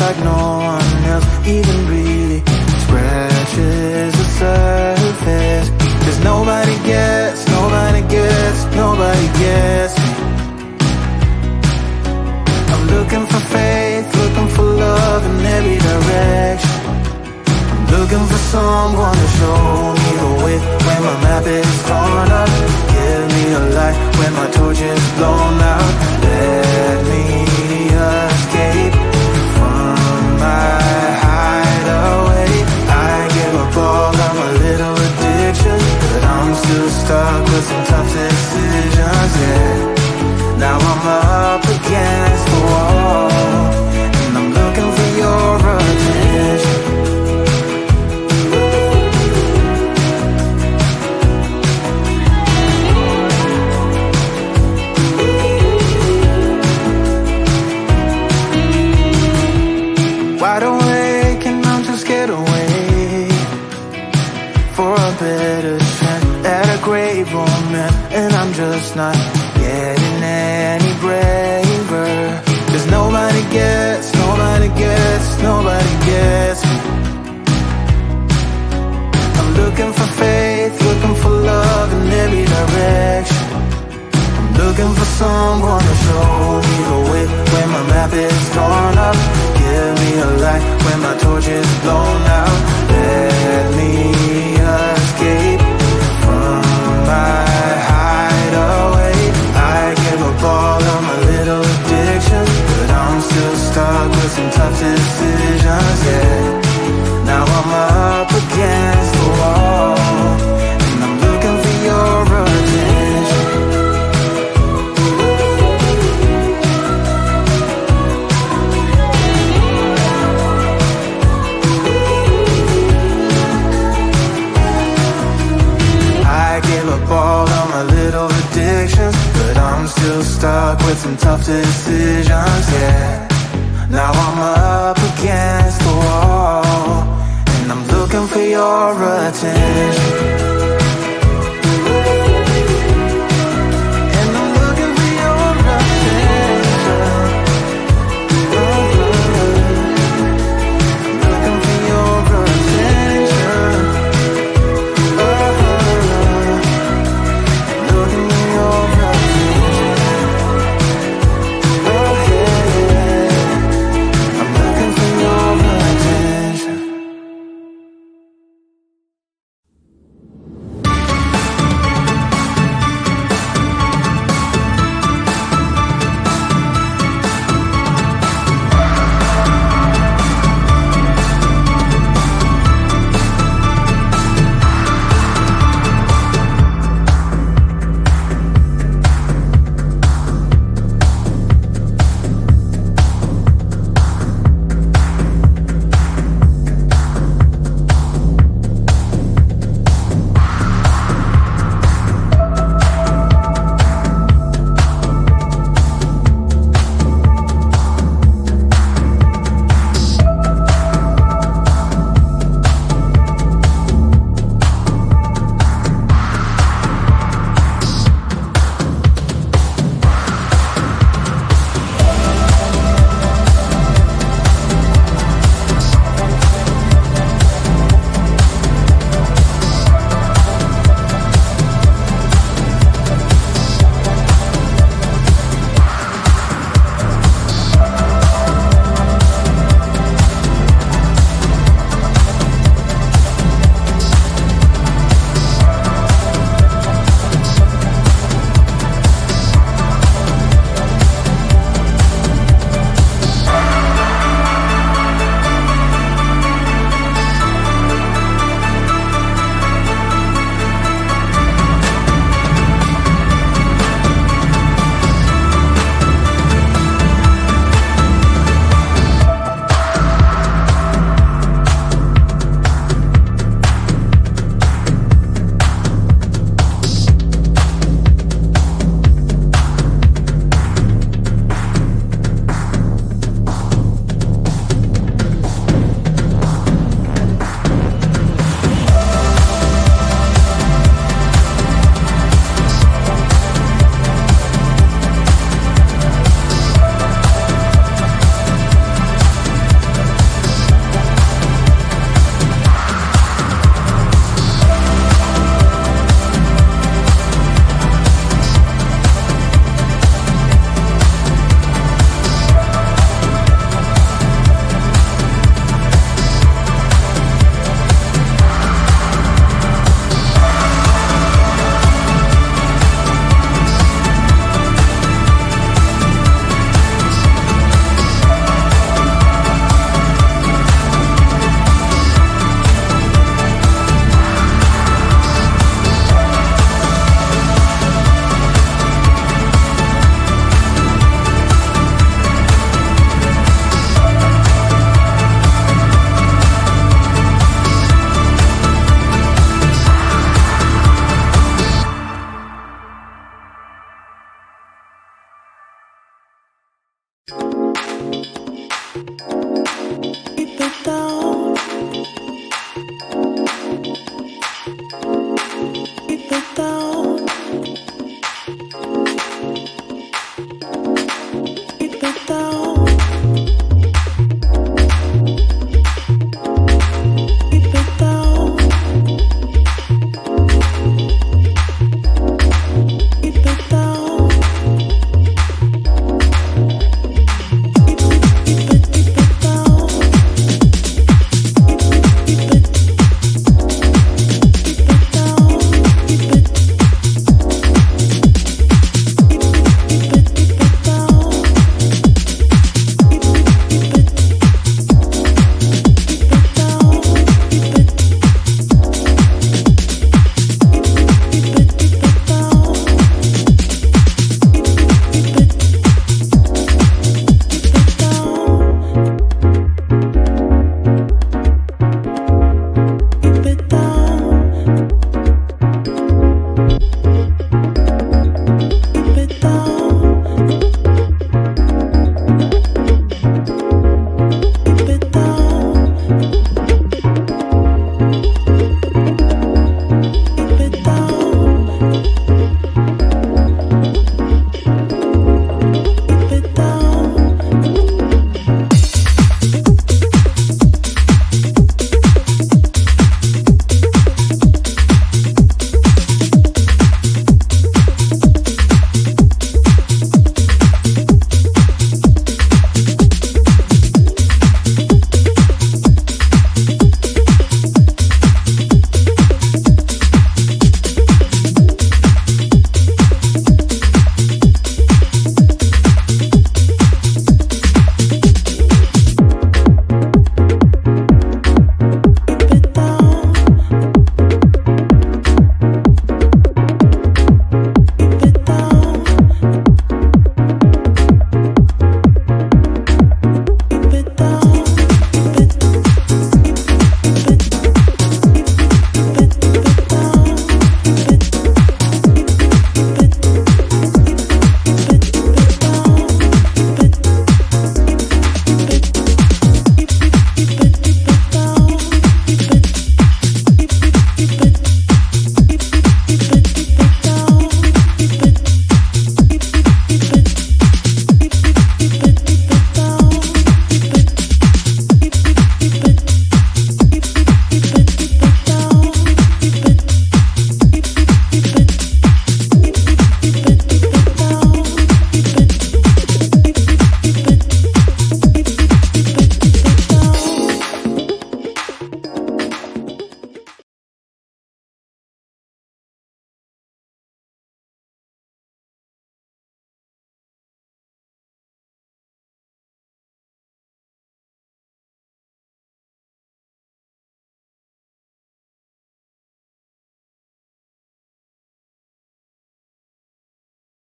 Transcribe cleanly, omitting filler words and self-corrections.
like no one else even really scratches the surface. 'Cause nobody gets, nobody gets, nobody gets me. I'm looking for faith, looking for love in every direction. I'm looking for someone to show me the way when my map is torn up. Give me a light when my torch is blown out. Let me escape from my hideaway. I give up all of my little addictions, but I'm still stuck with some tough decisions, yeah. Now I'm up against the wall, and I'm looking for your attention. Wide awake and I'm just scared away for a better chance at a great moment, and I'm just not getting any braver. 'Cause nobody gets, nobody gets, nobody gets me. I'm looking for faith, looking for love in every direction. I'm looking for someone to show me the way when my map is torn up. Give me a light when my torch is blown out. Let me escape from my hideaway. I give up all of my little addictions, but I'm still stuck with some tough decisions, yeah. Now I'm up again